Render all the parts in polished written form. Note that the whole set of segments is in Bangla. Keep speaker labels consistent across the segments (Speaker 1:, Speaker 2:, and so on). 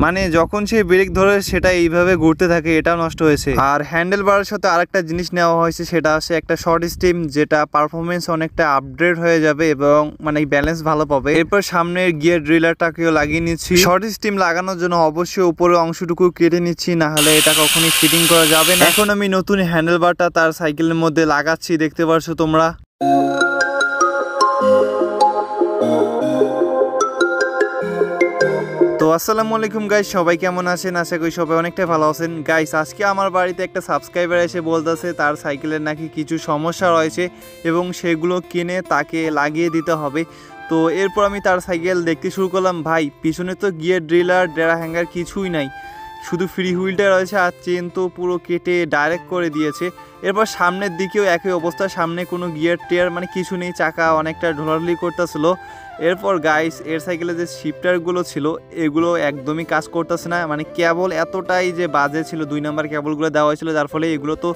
Speaker 1: মানে যখন সে ব্রেক ধরে সেটা এইভাবে ঘুরতে থাকে, এটাও নষ্ট হয়েছে। আর হ্যান্ডেল বারের সাথে আরেকটা জিনিস নেওয়া হয়েছে, সেটা হচ্ছে একটা শর্ট স্টিম, যেটা পারফরমেন্স অনেকটা আপগ্রেড হয়ে যাবে এবং মানে ব্যালেন্স ভালো পাবে। এরপর সামনের গিয়ার ড্রিলারটাকেও লাগিয়ে নিচ্ছি। শর্ট স্টিম লাগানোর জন্য অবশ্যই উপরের অংশটুকু কেটে নিচ্ছি, না হলে এটা কখনোই ফিটিং করা যাবে না। এখন আমি নতুন হ্যান্ডেল বারটা তার সাইকেলের মধ্যে লাগাচ্ছি, দেখতে পারছো তোমরা। তো আসসালামু আলাইকুম গাইস, সবাই কেমন আছেন? আশা করি সবাই অনেকটাই ভালো আছেন। গাইস, আজকে আমার বাড়িতে একটা সাবস্ক্রাইবার এসে বলতেছে তার সাইকেলের নাকি কিছু সমস্যা রয়েছে এবং সেগুলো কিনে তাকে লাগিয়ে দিতে হবে। তো এরপর আমি তার সাইকেল দেখতে শুরু করলাম। ভাই, পিছনে তো গিয়ার ড্রিলার ডেরা হ্যাঙ্গার কিছুই নাই, শুধু ফ্রি হুইলটা রয়েছে আর চেন তো পুরো কেটে ডাইরেক্ট করে দিয়েছে। এরপর সামনের দিকেও একই অবস্থা, সামনে কোনো গিয়ার টিয়ার মানে কিছু নেই, চাকা অনেকটা ঢোলাঢুলি করতেছিল। এরপর গাইস, এর সাইকেলে যে শিফটারগুলো ছিল এগুলো একদমই কাজ করতেছে না, মানে কেবল এতটাই যে বাজে ছিল, 2 নাম্বার কেবলগুলো দেওয়া হয়েছিল, যার ফলে এগুলো তো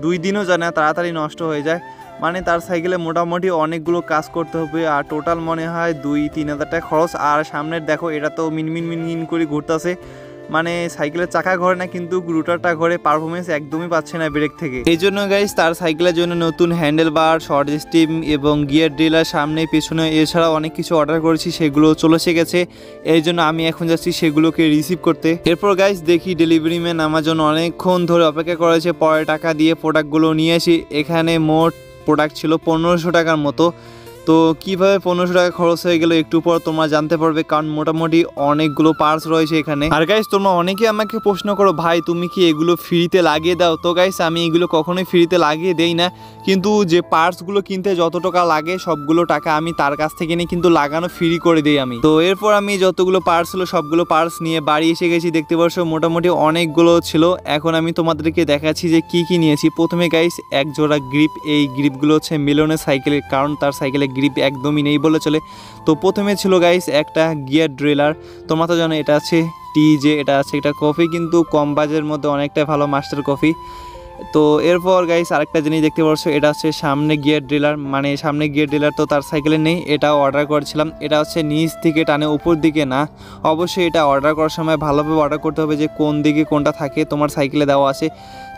Speaker 1: 2 দিনও যায় না, তাড়াতাড়ি নষ্ট হয়ে যায়। মানে তার সাইকেলে মোটামুটি অনেকগুলো কাজ করতে হবে, আর টোটাল মনে হয় 2-3 হাজার টাকা খরচ। আর সামনের দেখো, এটা তো মিনমিন করে ঘুরতেছে, মানে সাইকেলের চাকা ঘরে না কিন্তু রুটারটা ঘরে, পারফরমেন্স একদমই পাচ্ছে না ব্রেক থেকে। এই জন্য গাইস, তার সাইকেলের জন্য নতুন হ্যান্ডেল বার, শর্ট স্টিম এবং গিয়ার ড্রিলার সামনে পিছনে এছাড়া অনেক কিছু অর্ডার করেছি, সেগুলো চলে এসে গেছে। এই জন্য আমি এখন যাচ্ছি সেগুলোকে রিসিভ করতে। এরপর গাইস দেখি ডেলিভারি ম্যান আমার জন্য অনেকক্ষণ ধরে অপেক্ষা করেছে, পরে টাকা দিয়ে প্রোডাক্টগুলো নিয়ে আসি। এখানে মোট প্রোডাক্ট ছিল 1500 টাকার মতো। তো কিভাবে 1500 টাকা খরচ হয়ে গেল একটু পর তোমরা জানতে পারবে, কারণ মোটামুটি অনেকগুলো পার্টস রয়েছে এখানে। আর গাইস, তোমরা অনেকে আমাকে প্রশ্ন করো, ভাই তুমি কি এগুলো ফ্রিতে লাগিয়ে দাও? তো গাইস, আমি এগুলো কখনোই ফ্রিতে লাগিয়ে দেই না, কিন্তু যে পার্টসগুলো কিনতে যত টাকা লাগে সবগুলো টাকা আমি তার কাছ থেকে নিয়ে কিন্তু লাগানো ফ্রি করে দিই আমি। তো এরপর আমি যতগুলো পার্টস ছিল সবগুলো পার্টস নিয়ে বাড়ি এসে গেছি, দেখতে পাচ্ছ মোটামুটি অনেকগুলো ছিল। এখন আমি তোমাদেরকে দেখাচ্ছি যে কি কি নিয়েছি। প্রথমে গাইস, এক জোড়া গ্রিপ, এই গ্রিপগুলো হচ্ছে মিলনের সাইকেলের, কারণ তার সাইকেলে গ্রিপ একদমই নেই বলে চলে। তো প্রথমে ছিল গাইস একটা গিয়ার ড্রিলার, তোমরা তো জানো এটা আছে টিজে, এটা আছে একটা কফি, কিন্তু কম বাজের মধ্যে অনেকটা ভালো মাস্টার কফি। তো এরপর গাইস আরেকটা জিনিস দেখতে পাচ্ছ, এটা হচ্ছে সামনে গিয়ার ড্রিলার, মানে সামনে গিয়ার ড্রিলার তো তার সাইকেলে নেই, এটাও অর্ডার করেছিলাম। এটা হচ্ছে নিচ থেকে টানে, উপর দিকে না। অবশ্যই এটা অর্ডার করার সময় ভালোভাবে অর্ডার করতে হবে যে কোন দিকে কোনটা থাকে। তোমার সাইকেলে দেওয়া আছে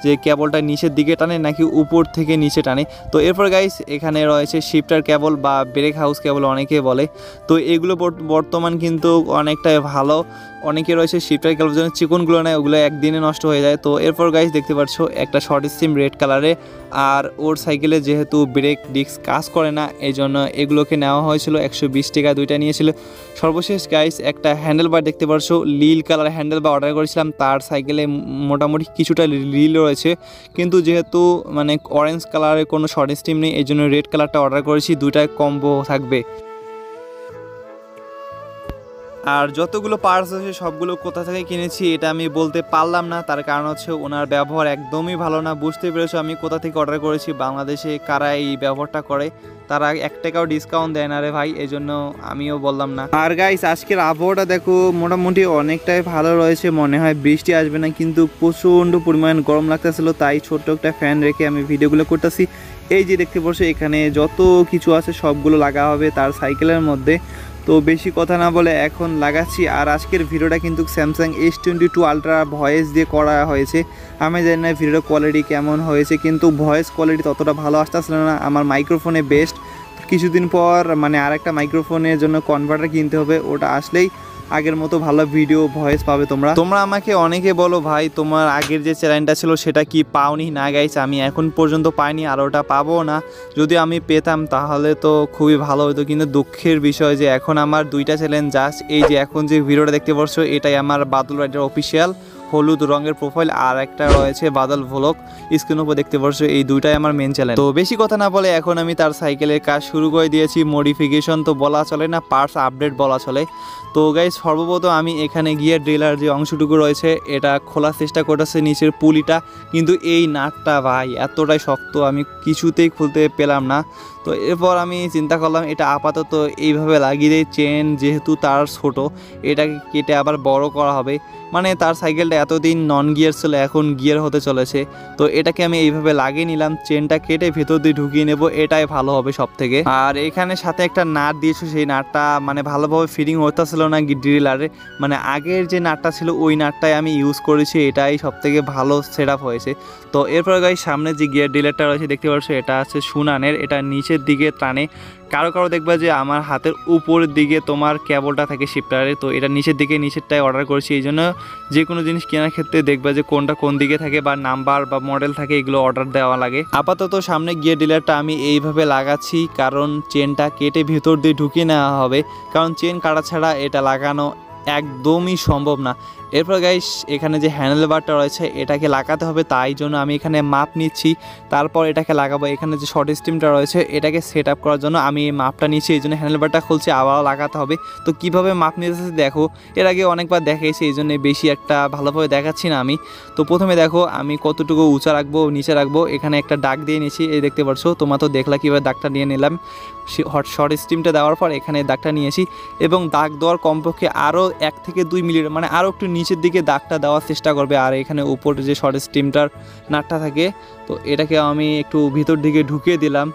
Speaker 1: যে কেবলটা নিচের দিকে টানে নাকি উপর থেকে নিচে টানে। তো এরপর গাইস এখানে রয়েছে শিফটার কেবল বা ব্রেক হাউস কেবল অনেকে বলে। তো এগুলো বর্তমান কিন্তু অনেকটাই ভালো। অনেকে রয়েছে শিফটার কেবল জন্য চিকনগুলো নেয়, ওগুলো একদিনে নষ্ট হয়ে যায়। তো এরপর গাইস দেখতে পাচ্ছ একটা শর্ট স্টিম রেড কালারে, আর ওর সাইকেলে যেহেতু ব্রেক ডিস্ক কাজ করে না এই জন্য এগুলোকে নেওয়া হয়েছিল, 120 টাকা দুইটা নিয়েছিল। সর্বশেষ গাইস একটা হ্যান্ডেল বার দেখতে পাচ্ছ, লীল কালার হ্যান্ডেল বার অর্ডার করেছিলাম, তার সাইকেলে মোটামুটি কিছুটা লীল রয়েছে, কিন্তু যেহেতু মানে অরেঞ্জ কালারের কোনো শর্ট স্টিম নেই এই জন্য রেড কালারটা অর্ডার করেছি, দুইটায় কম্বো থাকবে। আর যতগুলো পার্টস আছে সবগুলো কোথা থেকে কিনেছি এটা আমি বলতে পারলাম না, তার কারণ হচ্ছে ওনার ব্যবহার একদমই ভালো না। বুঝতে পেরেছো আমি কোথা থেকে অর্ডার করেছি। বাংলাদেশে কারা এই ব্যবহারটা করে তারা 1 টাকাও ডিসকাউন্ট দেয় না রে ভাই, এই জন্য আমিও বললাম না। আর গাইস আজকের আবহাওয়াটা দেখো মোটামুটি অনেকটাই ভালো রয়েছে, মনে হয় বৃষ্টি আসবে না, কিন্তু প্রচণ্ড পরিমাণ গরম লাগতেছিল, তাই ছোট্ট একটা ফ্যান রেখে আমি ভিডিওগুলো করতেছি। এই যে দেখতে পাচ্ছ এখানে যত কিছু আছে সবগুলো লাগা হবে তার সাইকেলের মধ্যে। তো বেশি কথা না বলে এখন লাগাচ্ছি। আর আজকের ভিডিওটা কিন্তু স্যামসাং S22 আলট্রা ভয়েস দিয়ে করা হয়েছে। আমি জানি না ভিডিওর কোয়ালিটি কেমন হয়েছে, কিন্তু ভয়েস কোয়ালিটি ততটা ভালো আসতেছিল না, আমার মাইক্রোফোনে বেস্ট। কিছুদিন পর মানে আরেকটা মাইক্রোফোনের জন্য কনভার্টার কিনতে হবে, ওটা আসলেই আগের মতো ভালো ভিডিও ভয়েস পাবে তোমরা আমাকে অনেকে বলো, ভাই তোমার আগের যে চ্যানেলটা ছিল সেটা কি পাওনি? না গাইস, আমি এখন পর্যন্ত পাইনি, আর ওটা পাবো না। যদি আমি পেতাম তাহলে তো খুবই ভালো হতো, কিন্তু দুঃখের বিষয় যে এখন আমার 2টা চ্যানেল জাস্ট এই যে এখন যে ভিডিওটা দেখতে পাচ্ছ এটাই আমার বাদল রাইডার অফিসিয়াল হলুদ রঙের প্রোফাইল, আর একটা রয়েছে বাদল ভ্লগ, স্ক্রিনের উপর দেখতে পাচ্ছ, এই দুইটাই আমার মেন চ্যানেল। তো বেশি কথা না বলে এখন আমি তার সাইকেলের কাজ শুরু করে দিয়েছি। মডিফিকেশন তো বলা চলে না, পার্টস আপডেট বলা চলে। তো গাইস সর্বপ্রথম আমি এখানে গিয়ার ড্রিলার যে অংশটুকু রয়েছে এটা খোলার চেষ্টা করতেছি, নিচের পুলিটা, কিন্তু এই নাটটা ভাই এতটাই শক্ত আমি কিছুতেই খুলতে পেলাম না। তো এরপর আমি চিন্তা করলাম এটা আপাতত এইভাবে লাগিয়ে দিই, চেন যেহেতু তার ছোট এটাকে কেটে আবার বড় করা হবে, মানে তার সাইকেলটা এতদিন নন গিয়ার ছিল এখন গিয়ার হতে চলেছে। তো এটাকে আমি এইভাবে লাগিয়ে নিলাম, চেনটা কেটে ভেতর দিয়ে ঢুকিয়ে নেব, এটাই ভালো হবে সব থেকে। আর এখানে সাথে একটা নাট দিয়েছো, সেই নাটটা মানে ভালোভাবে ফিটিং হতেছিল না ড্রিলারে, মানে আগের যে নাটটা ছিল ওই নাটটাই আমি ইউজ করেছি, এটাই সব থেকে ভালো সেট আপ হয়েছে। তো এরপর গাইস সামনে যে গিয়ার ডিলারটা রয়েছে দেখতে পাচ্ছ, এটা আছে সুনানের, এটা নিচের দিকে টানে। কারো কারো দেখবা যে আমার হাতের উপরের দিকে তোমার কেবলটা থাকে শিফটারে, তো এটা নিচের দিকে, নিচেরটাই অর্ডার করেছি। এই জন্য যে কোনো জিনিস কেনার ক্ষেত্রে দেখবা যে কোনটা কোন দিকে থাকে বা নাম্বার বা মডেল থাকে, এগুলো অর্ডার দেওয়া লাগে। আপাতত সামনে গিয়ার ডিলারটা আমি এইভাবে লাগাচ্ছি, কারণ চেনটা কেটে ভেতর দিয়ে ঢুকিয়ে নেওয়া হবে, কারণ চেন কাটা ছাড়া এটা লাগানো একদমই সম্ভব না। এরপর গাইস এখানে যে হ্যান্ডেল বারটা রয়েছে এটাকে লাগাতে হবে, তাই জন্য আমি এখানে মাপ নিচ্ছি, তারপর এটাকে লাগাবো। এখানে যে শর্ট স্টিমটা রয়েছে এটাকে সেট আপ করার জন্য আমি এই মাপটা নিচ্ছি, এই জন্য হ্যান্ডেল বারটা খুলছি, আবারও লাগাতে হবে। তো কিভাবে মাপ নিতেছে দেখো, এর আগে অনেকবার দেখাইছি, এই জন্য বেশি একটা ভালোভাবে দেখাচ্ছি না আমি। তো প্রথমে দেখো আমি কতটুকু উঁচা রাখবো নিচে রাখবো, এখানে একটা দাগ দিয়ে নিয়েছি, এই দেখতে পাচ্ছ, তোমরা তো দেখলা কীভাবে দাগটা নিয়ে নিলাম। শর্ট স্টিমটা দেওয়ার পর এখানে দাগটা নিয়েছি, এবং দাগ দেওয়ার কমপক্ষে আরও 1 থেকে 2 মিলিমিটার, মানে আরও একটু নিচের দিকে দাগটা দেওয়ার চেষ্টা করবে। আর এখানে উপরে যে শর্ট স্টিমটার নাটটা থাকে, তো এটাকে আমি একটু ভিতর দিকে ঢুকিয়ে দিলাম।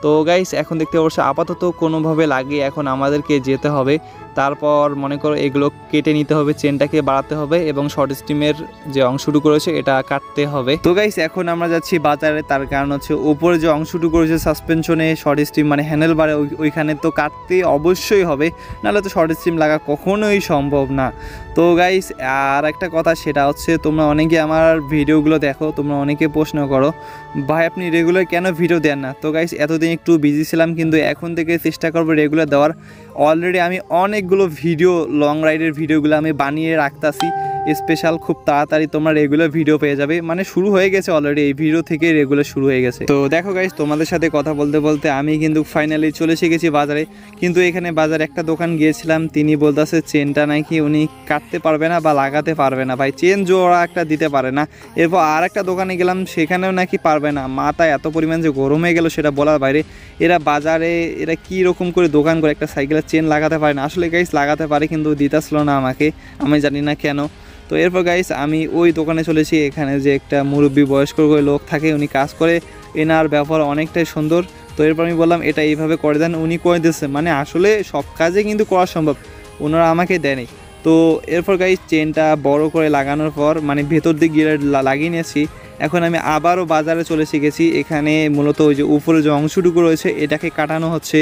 Speaker 1: তো গাইস এখন দেখতে পাচ্ছ আপাতত কোনোভাবে লাগিয়ে এখন আমাদেরকে যেতে হবে, তারপর মনে করো এগুলো কেটে নিতে হবে, চেনটাকে বাড়াতে হবে এবং শর্ট স্টিমের যে অংশটুকু রয়েছে এটা কাটতে হবে। তো গাইস এখন আমরা যাচ্ছি বাজারে, তার কারণ হচ্ছে উপরে যে অংশটুকু রয়েছে সাসপেনশনে শর্ট স্টিম মানে হ্যান্ডেল বারে, ওইখানে তো কাটতে অবশ্যই হবে, নাহলে তো শর্ট স্টিম লাগা কখনোই সম্ভব না। তো গাইস আর একটা কথা, সেটা হচ্ছে তোমরা অনেকে আমার ভিডিওগুলো দেখো, তোমরা অনেকে প্রশ্ন করো ভাই আপনি রেগুলার কেন ভিডিও দেন না। তো গাইস এতদিন একটু বিজি ছিলাম, কিন্তু এখন থেকে চেষ্টা করবো রেগুলার দেওয়ার। অলরেডি আমি অনেকগুলো ভিডিও, লং রাইডের ভিডিওগুলো আমি বানিয়ে রাখতাছি স্পেশাল, খুব তাড়াতাড়ি তোমরা রেগুলার ভিডিও পেয়ে যাবে, মানে শুরু হয়ে গেছে অলরেডি, এই ভিডিও থেকে রেগুলার শুরু হয়ে গেছে। তো দেখো গাইস তোমাদের সাথে কথা বলতে বলতে আমি কিন্তু ফাইনালি চলে এসে গেছি বাজারে। কিন্তু এখানে বাজারে একটা দোকান গিয়েছিলাম, তিনি বলতেছে চেনটা নাকি উনি কাটতে পারবে না বা লাগাতে পারবে না, ভাই চেন জোড়া একটা দিতে পারে না। এরপর আর একটা দোকানে গেলাম, সেখানেও নাকি পারবে না। মাথা এত পরিমাণ যে গরম হয়ে গেল সেটা বলার বাইরে। এরা বাজারে এরা কী রকম করে দোকান করে একটা সাইকেলের চেন লাগাতে পারে না। আসলে গাইস লাগাতে পারে কিন্তু দিতেছিল না আমাকে, আমি জানি না কেন। তো এরপর গাইস আমি ওই দোকানে চলেছি, এখানে যে একটা মুরব্বী বয়স্ক লোক থাকে উনি কাজ করে, এনার ব্যবহার অনেকটাই সুন্দর। তো এরপর আমি বললাম এটা এইভাবে করে দেন, উনি করে দিচ্ছে, মানে আসলে সব কাজে কিন্তু করা সম্ভব, ওনারা আমাকে দেয়নি। তো এরপর গাইস চেনটা বড় করে লাগানোর পর মানে ভেতর দিকে গিয়ে লাগিয়ে নিয়েছি। এখন আমি আবারও বাজারে চলে গেছি, এখানে মূলত ওই যে উপরে যে অংশটুকু রয়েছে এটাকে কাটানো হচ্ছে,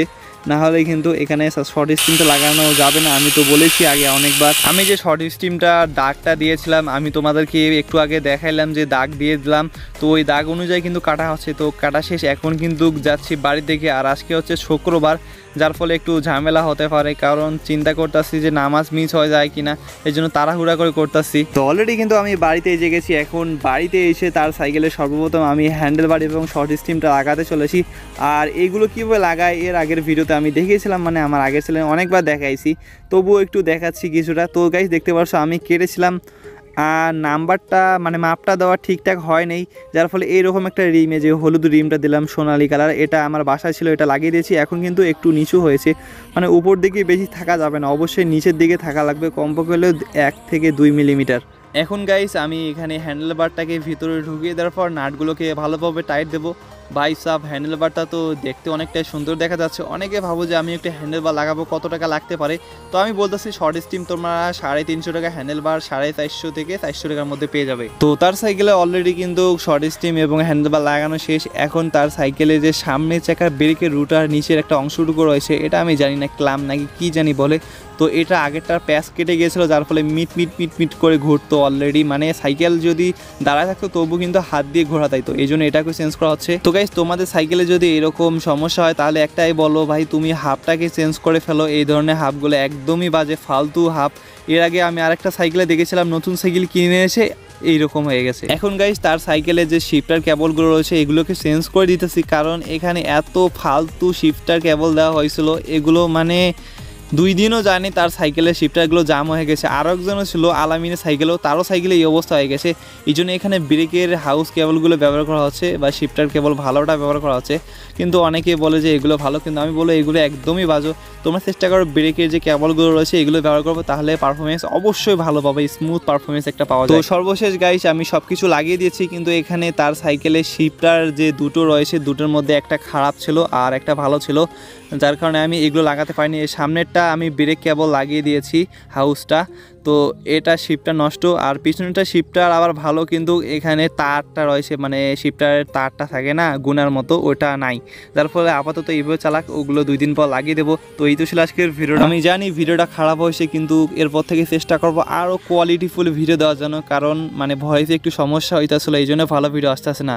Speaker 1: না হলে কিন্তু এখানে শর্ট স্টিমটা লাগানো যাবে না। আমি তো বলেছি আগে অনেকবার, আমি যে শর্ট স্টিমটা দাগটা দিয়েছিলাম আমি তোমাদেরকে একটু আগে দেখাইলাম যে দাগ দিয়ে দিলাম, তো ওই দাগ অনুযায়ী কিন্তু কাটা হচ্ছে। তো কাটা শেষ, এখন কিন্তু যাচ্ছি বাড়ির দিকে। আর আজকে হচ্ছে শুক্রবার, যার ফলে একটু ঝামেলা হতে পারে, কারণ চিন্তা করতেছি যে নামাজ মিস হয়ে যায় কিনা, এই জন্য তাড়াহুড়া করে করতেছি। তো অলরেডি কিন্তু আমি বাড়িতে এসে গেছি। এখন বাড়িতে এসে তার সাইকেলে সর্বপ্রথম আমি হ্যান্ডেল বার এবং শর্ট স্টিমটা লাগাতে চলেছি। আর এইগুলো কীভাবে লাগায় এর আগের ভিডিওতে আমি দেখিয়েছিলাম, মানে আমার আগের চ্যানেলে অনেকবার দেখাইছি, তবুও একটু দেখাচ্ছি কিছুটা। তো গাইস দেখতে পাচ্ছ আমি কেটেছিলাম, আর নাম্বারটা মানে মাপটা দেওয়া ঠিকঠাক হয় নাই, যার ফলে এইরকম একটা রিমে যে হলুদ রিমটা দিলাম সোনালি কালার, এটা আমার বাসায় ছিল, এটা লাগিয়ে দিয়েছি। এখন কিন্তু একটু নিচু হয়েছে, মানে উপর দিকে বেশি থাকা যাবে না, অবশ্যই নিচের দিকে থাকা লাগবে, কমপক্ষে হলেও 1 থেকে 2 মিলিমিটার। এখন গাইস আমি এখানে হ্যান্ডেল বারটাকে ভিতরে ঢুকিয়ে দেওয়ার পর নাটগুলোকে ভালোভাবে টাইট দেবো। ভাই সাব হ্যান্ডেল বারটা তো দেখতে অনেকটাই সুন্দর দেখা যাচ্ছে, অনেকে ভাবো যে আমি একটা হ্যান্ডেল বার লাগাবো কত টাকা লাগতে পারে। তো আমি বলতেছি শর্ট স্টিম তোমরা 350 টাকা, হ্যান্ডেল বার 450 থেকে 400 টাকার মধ্যে পেয়ে যাবে। তো তার সাইকেলে অলরেডি কিন্তু শর্ট স্টিম এবং হ্যান্ডেল বার লাগানো শেষ। এখন তার সাইকেলে যে সামনের চাকার ব্রেকের রুটার নিচের একটা অংশটুকু রয়েছে, এটা আমি জানি না ক্লাম নাকি কি জানি বলে, তো এটা আগেরটার প্যাচ কেটে গিয়েছিলো, যার ফলে মিট মিট মিট মিট করে ঘুরতো অলরেডি, মানে সাইকেল যদি দাঁড়ায় থাকতো তবু কিন্তু হাত দিয়ে ঘোরাতাই, তো এই জন্য এটাকে চেঞ্জ করা হচ্ছে। তো গাইস তোমাদের সাইকেলে যদি এরকম সমস্যা হয় তাহলে একটাই বলো ভাই, তুমি হাফটাকে চেঞ্জ করে ফেলো, এই ধরনের হাফগুলো একদমই বাজে, ফালতু হাফ। এর আগে আমি আরেকটা সাইকেলে দেখেছিলাম, নতুন সাইকেল কিনে এসে এইরকম হয়ে গেছে। এখন গাইস তার সাইকেলে যে শিফটার কেবলগুলো রয়েছে এগুলোকে চেঞ্জ করে দিতেছি, কারণ এখানে এত ফালতু শিফটার কেবল দেওয়া হয়েছিল, এগুলো মানে 2 দিনও যায়নি তার সাইকেলের শিফটারগুলো জাম হয়ে গেছে। আরও একজনও ছিল আলামিনের সাইকেলও, তারও সাইকেলে এই অবস্থা হয়ে গেছে। এই জন্য এখানে ব্রেকের হাউস কেবলগুলো ব্যবহার করা হচ্ছে বা শিফটার কেবল ভালোটা ব্যবহার করা হচ্ছে। কিন্তু অনেকে বলে যে এগুলো ভালো, কিন্তু আমি বলবো এগুলো একদমই বাজে। তোমরা চেষ্টা করো ব্রেকের যে কেবলগুলো রয়েছে এগুলো ব্যবহার করবো, তাহলে পারফরমেন্স অবশ্যই ভালো পাবে, স্মুথ পারফরমেন্স একটা পাওয়া যায়। তো সর্বশেষ গাইস আমি সব কিছু লাগিয়ে দিয়েছি, কিন্তু এখানে তার সাইকেলের শিফটার যে দুটো রয়েছে দুটোর মধ্যে একটা খারাপ ছিল আর একটা ভালো ছিল, যার কারণে আমি এগুলো লাগাতে পারিনি। এই সামনেরটা আমি ব্রেক কেবল লাগিয়ে দিয়েছি হাউসটা, তো এটা শিফটার নষ্ট। আর পিছনেরটা শিফটার আবার ভালো, কিন্তু এখানে তারটা রয়েছে, মানে শিফটারের তারটা থাকে না গুনার মতো, ওটা নাই। যার ফলে আপাতত এইভাবে চালাক, ওগুলো 2 দিন পর লাগিয়ে দেবো। তো এই তো ছিল আজকের ভিডিওটা। আমি জানি ভিডিওটা খারাপ হয়েছে, কিন্তু এরপর থেকে চেষ্টা করবো আরও কোয়ালিটিফুল ভিডিও দেওয়ার জন্য, কারণ মানে ভয়েসে একটু সমস্যা হইতেছিল, এই জন্য ভালো ভিডিও আসতেছে না।